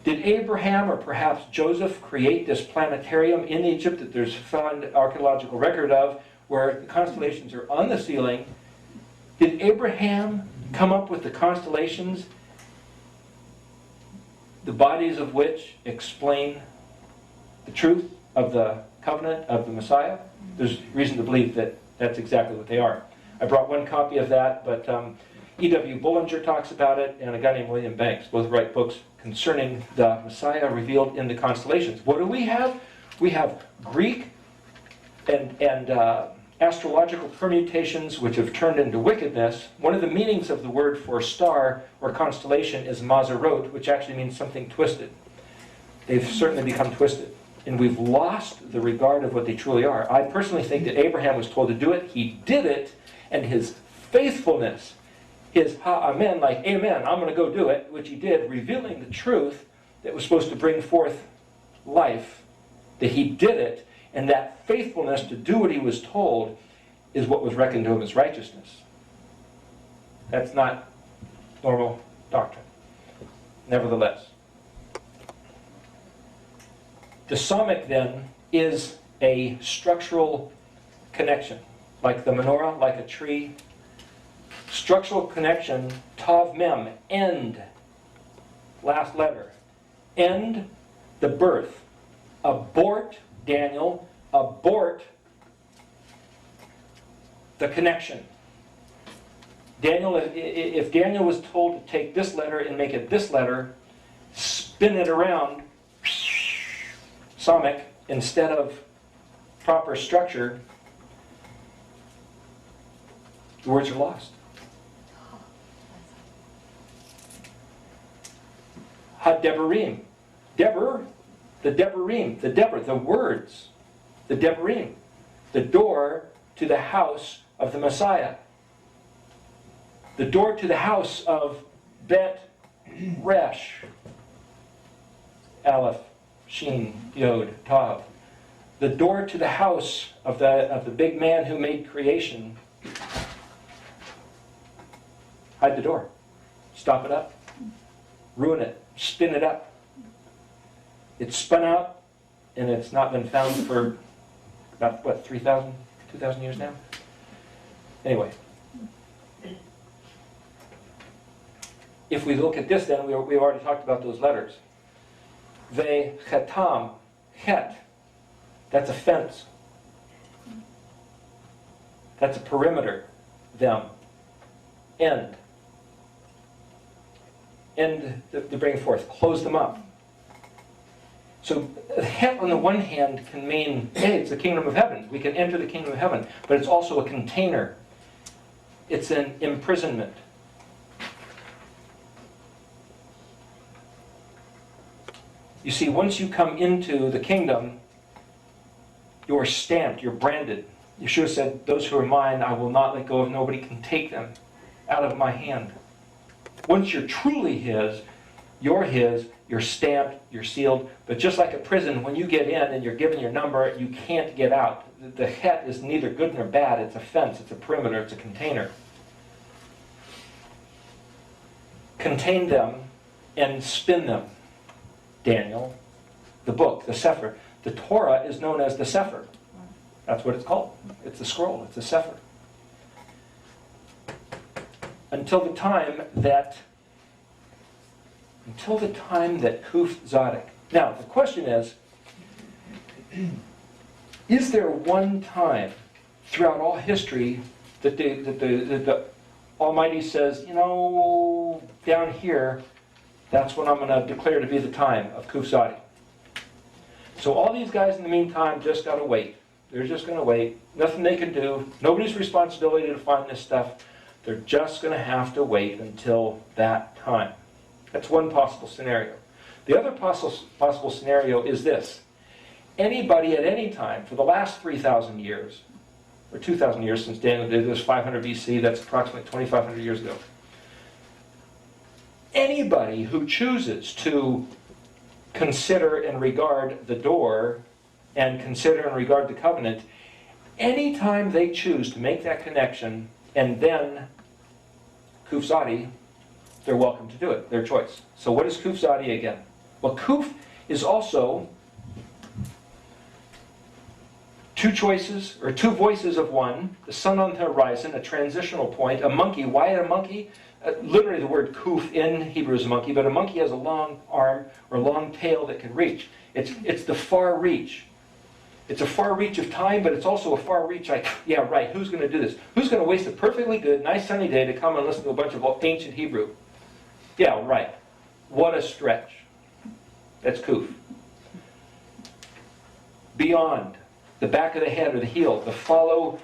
Did Abraham or perhaps Joseph create this planetarium in Egypt that there's found archaeological record of, where the constellations are on the ceiling? Did Abraham come up with the constellations, the bodies of which explain the truth of the covenant of the Messiah? There's reason to believe that that's exactly what they are. I brought one copy of that, but E.W. Bullinger talks about it, and a guy named William Banks both write books concerning the Messiah revealed in the constellations. What do we have? We have Greek and astrological permutations which have turned into wickedness. One of the meanings of the word for star or constellation is mazarot, which actually means something twisted. They've certainly become twisted, and we've lost the regard of what they truly are. I personally think that Abraham was told to do it. He did it, and his faithfulness, his amen, like amen, I'm going to go do it, which he did, revealing the truth that was supposed to bring forth life, that he did it, and that faithfulness to do what he was told is what was reckoned to him as righteousness. That's not normal doctrine. Nevertheless, the psalmic then is a structural connection, like the menorah, like a tree. Structural connection, tav mem, end, last letter. End the birth. Abort, Daniel, abort the connection. Daniel, if Daniel was told to take this letter and make it this letter, spin it around, psalmic, instead of proper structure, the words are lost. Ha-Debarim. Deber, the Debarim, the Deber, the words, the Debarim, the door to the house of the Messiah. The door to the house of Bet Resh. Aleph, Shin, Yod, Tav. The door to the house of the big man who made creation. Hide the door. Stop it up. Ruin it. Spin it up. It's spun out, and it's not been found for about, what, 3,000, 2,000 years now? Anyway. If we look at this then, we've already talked about those letters. Ve chetam, het, that's a fence. That's a perimeter, them. End. End to bring forth, close them up. So het on the one hand can mean, hey, it's the kingdom of heaven. We can enter the kingdom of heaven. But it's also a container. It's an imprisonment. You see, once you come into the kingdom, you're stamped, you're branded. Yeshua said, those who are mine, I will not let go of. Nobody can take them out of my hand. Once you're truly his, you're stamped, you're sealed. But just like a prison, when you get in and you're given your number, you can't get out. The het is neither good nor bad. It's a fence, it's a perimeter, it's a container. Contain them and spin them. Daniel, the book, the Sefer. The Torah is known as the Sefer. That's what it's called. It's the scroll, it's the Sefer. Until the time that Kuf Zadok. Now, the question is there one time throughout all history that the Almighty says, you know, down here, that's when I'm going to declare to be the time of Kuf Zadok. So all these guys in the meantime just got to wait. They're just going to wait. Nothing they can do. Nobody's responsibility to find this stuff. They're just going to have to wait until that time. That's one possible scenario. The other possible scenario is this. Anybody at any time for the last 3,000 years, or 2,000 years since Daniel did this, 500 BC, that's approximately 2,500 years ago. Anybody who chooses to consider and regard the door and consider and regard the covenant, anytime they choose to make that connection and then Kuf Zadok, they're welcome to do it, their choice. So what is Kuf Zadok again? Well, kuf is also two choices, or two voices of one, the sun on the horizon, a transitional point, a monkey. Why a monkey? Literally the word kuf in Hebrew is a monkey, but a monkey has a long arm or a long tail that can reach. It's the far reach. It's a far reach of time, but it's also a far reach like, yeah, right, who's going to do this? Who's going to waste a perfectly good, nice sunny day to come and listen to a bunch of ancient Hebrew? Yeah, right. What a stretch. That's kuf. Beyond, the back of the head or the heel, the flow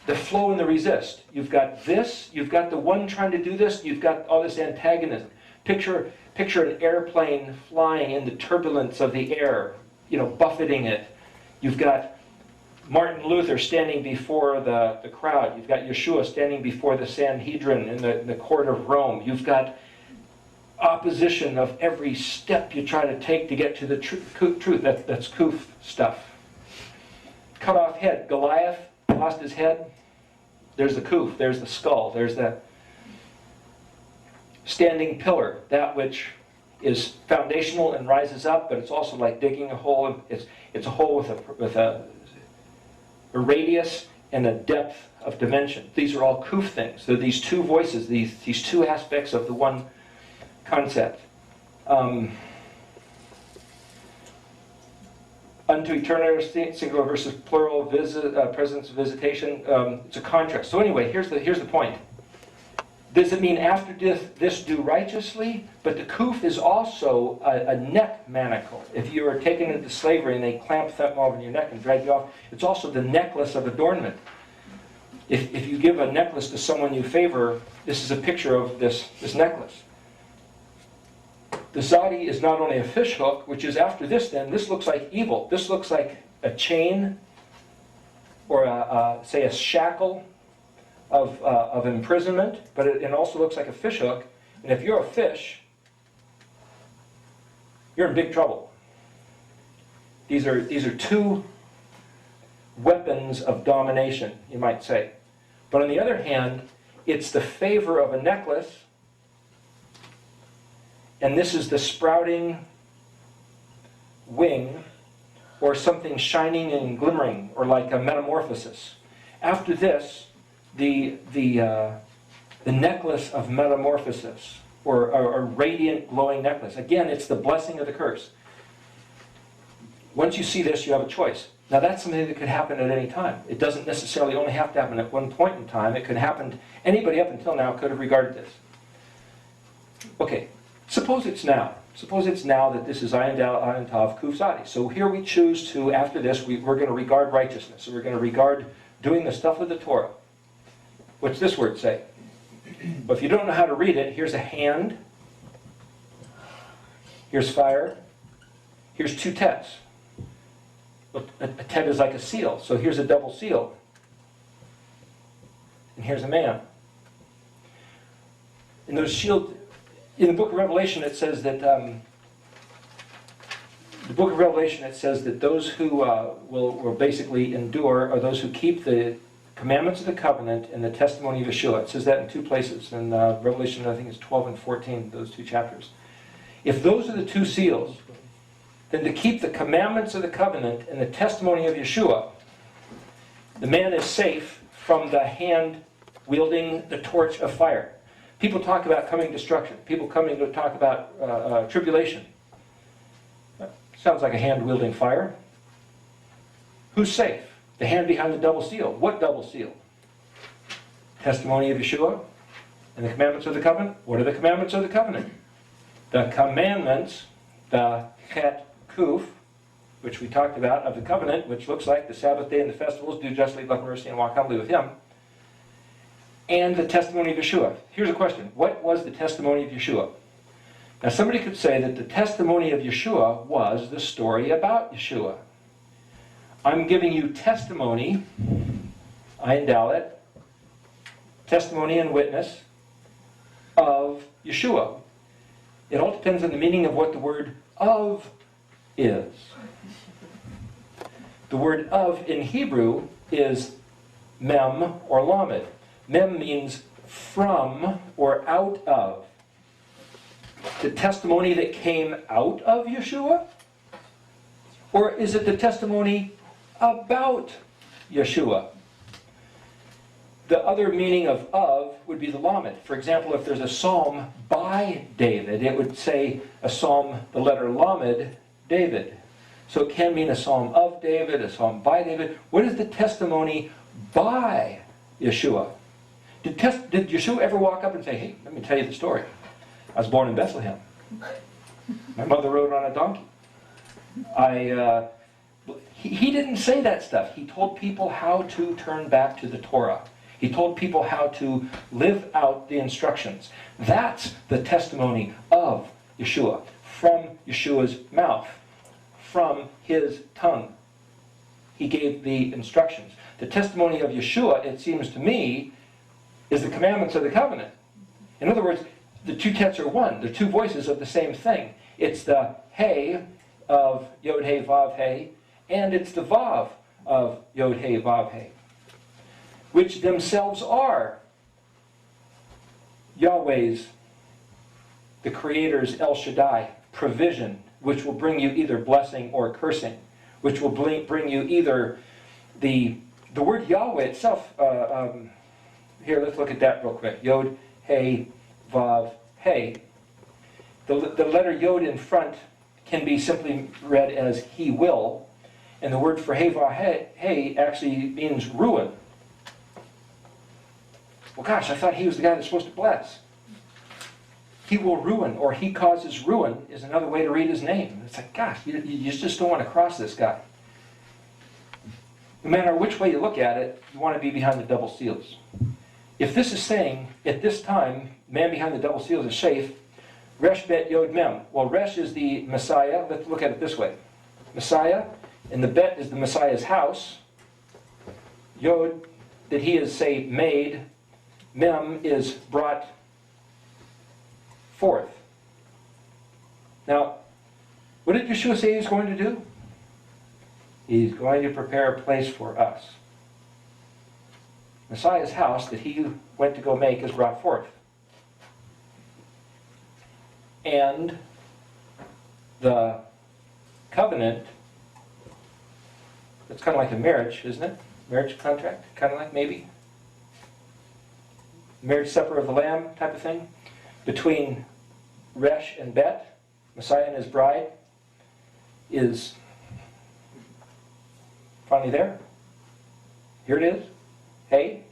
and the resist. You've got this, you've got the one trying to do this, you've got all this antagonism. Picture an airplane flying in the turbulence of the air, buffeting it. You've got Martin Luther standing before the crowd. You've got Yeshua standing before the Sanhedrin in the court of Rome. You've got opposition of every step you try to take to get to the truth. That's kuf stuff. Cut off head. Goliath lost his head. There's the kuf. There's the skull. There's the standing pillar. That which is foundational and rises up, but it's also like digging a hole. It's a hole with a radius and a depth of dimension. These are all kuf things. So these two voices, these two aspects of the one concept. Unto eternity, singular versus plural, presence, visitation. It's a contrast. So anyway, here's the point. Does it mean after this do righteously? But the kuf is also a neck manacle. If you are taken into slavery and they clamp that over your neck and drag you off, it's also the necklace of adornment. If you give a necklace to someone you favor, this is a picture of this necklace. The zadi is not only a fish hook, which is after this then, this looks like evil. This looks like a chain or say a shackle of imprisonment, but it also looks like a fish hook. And if you're a fish, you're in big trouble. These are two weapons of domination, you might say. But on the other hand, it's the favor of a necklace, and this is the sprouting wing, or something shining and glimmering, or like a metamorphosis. After this, the necklace of metamorphosis, or a radiant, glowing necklace. Again, it's the blessing of the curse. Once you see this, you have a choice. Now that's something that could happen at any time. It doesn't necessarily only have to happen at one point in time. It could happen, anybody up until now could have regarded this. Okay, suppose it's now. Suppose it's now that this is Ayin Dal, Ayin Tav, Kuf Zadi. So here we choose to, after this, we're going to regard righteousness. So we're going to regard doing the stuff of the Torah. What's this word say? Well, if you don't know how to read it, here's a hand. Here's fire. Here's two tets. A tet is like a seal, so here's a double seal. And here's a man. In those shield, in the book of Revelation, it says that those who will basically endure are those who keep the commandments of the covenant and the testimony of Yeshua. It says that in two places. In Revelation, I think it's 12 and 14, those two chapters. If those are the two seals, then to keep the commandments of the covenant and the testimony of Yeshua, the man is safe from the hand wielding the torch of fire. People talk about coming destruction. People coming to talk about tribulation. Sounds like a hand wielding fire. Who's safe? The hand behind the double seal. What double seal? Testimony of Yeshua and the commandments of the covenant. What are the commandments of the covenant? The commandments, the chet kuf, which we talked about, of the covenant, which looks like the Sabbath day and the festivals, do justly, love mercy, and walk humbly with him. And the testimony of Yeshua. Here's a question. What was the testimony of Yeshua? Now somebody could say that the testimony of Yeshua was the story about Yeshua. I'm giving you testimony, Ayin Dalet, testimony and witness of Yeshua. It all depends on the meaning of what the word of is. The word of in Hebrew is mem or lamed. Mem means from or out of. the testimony that came out of Yeshua? Or is it the testimony about Yeshua? The other meaning of would be the Lamed. For example, if there's a psalm by David, it would say a psalm, the letter Lamed, David. So it can mean a psalm of David, a psalm by David. What is the testimony by Yeshua? Did Yeshua ever walk up and say, hey, let me tell you the story. I was born in Bethlehem. My mother rode on a donkey. He didn't say that stuff. He told people how to turn back to the Torah. He told people how to live out the instructions. That's the testimony of Yeshua, from Yeshua's mouth, from his tongue. He gave the instructions. The testimony of Yeshua, it seems to me, is the commandments of the covenant. In other words, the two texts are one. They're two voices of the same thing. It's the Hey of Yod Hey Vav Hey, and it's the Vav of Yod Hey Vav Hey, which themselves are Yahweh's, the Creator's El Shaddai, provision, which will bring you either blessing or cursing, which will bring you either the word Yahweh itself. Here, let's look at that real quick. Yod, Hey, Vav, Hey. The letter Yod in front can be simply read as He will, and the word for Hey, Vav, Hey actually means ruin. Well, gosh, I thought He was the guy that's supposed to bless. He will ruin, or He causes ruin, is another way to read His name. It's like, gosh, you just don't want to cross this guy. No matter which way you look at it, you want to be behind the double seals. If this is saying, at this time, man behind the double seals is safe, Resh Bet Yod Mem. Well, Resh is the Messiah. Let's look at it this way. Messiah, and the Bet is the Messiah's house. Yod, that He is, say, made. Mem is brought forth. Now, what did Yeshua say He's going to do? He's going to prepare a place for us. Messiah's house that He went to go make is brought forth. And the covenant, it's kind of like a marriage, isn't it? Marriage contract, kind of like maybe. Marriage supper of the Lamb type of thing. Between Resh and Bet, Messiah and His bride, is finally there. Here it is. Hey.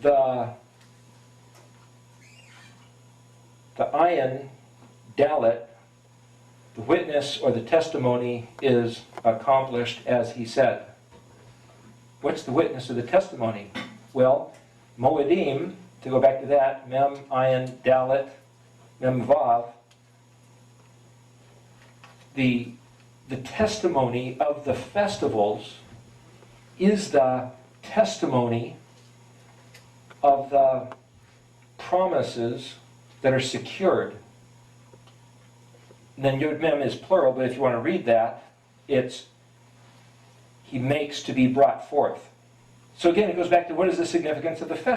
The ayin, dalet, the witness or the testimony is accomplished as He said. What's the witness or the testimony? Well, Moedim, to go back to that, Mem, ayin, dalet, Mem, vav, the testimony of the festivals is the testimony of the promises that are secured. And then Yod Mem is plural, but if you want to read that, it's He makes to be brought forth. So again, it goes back to what is the significance of the festival?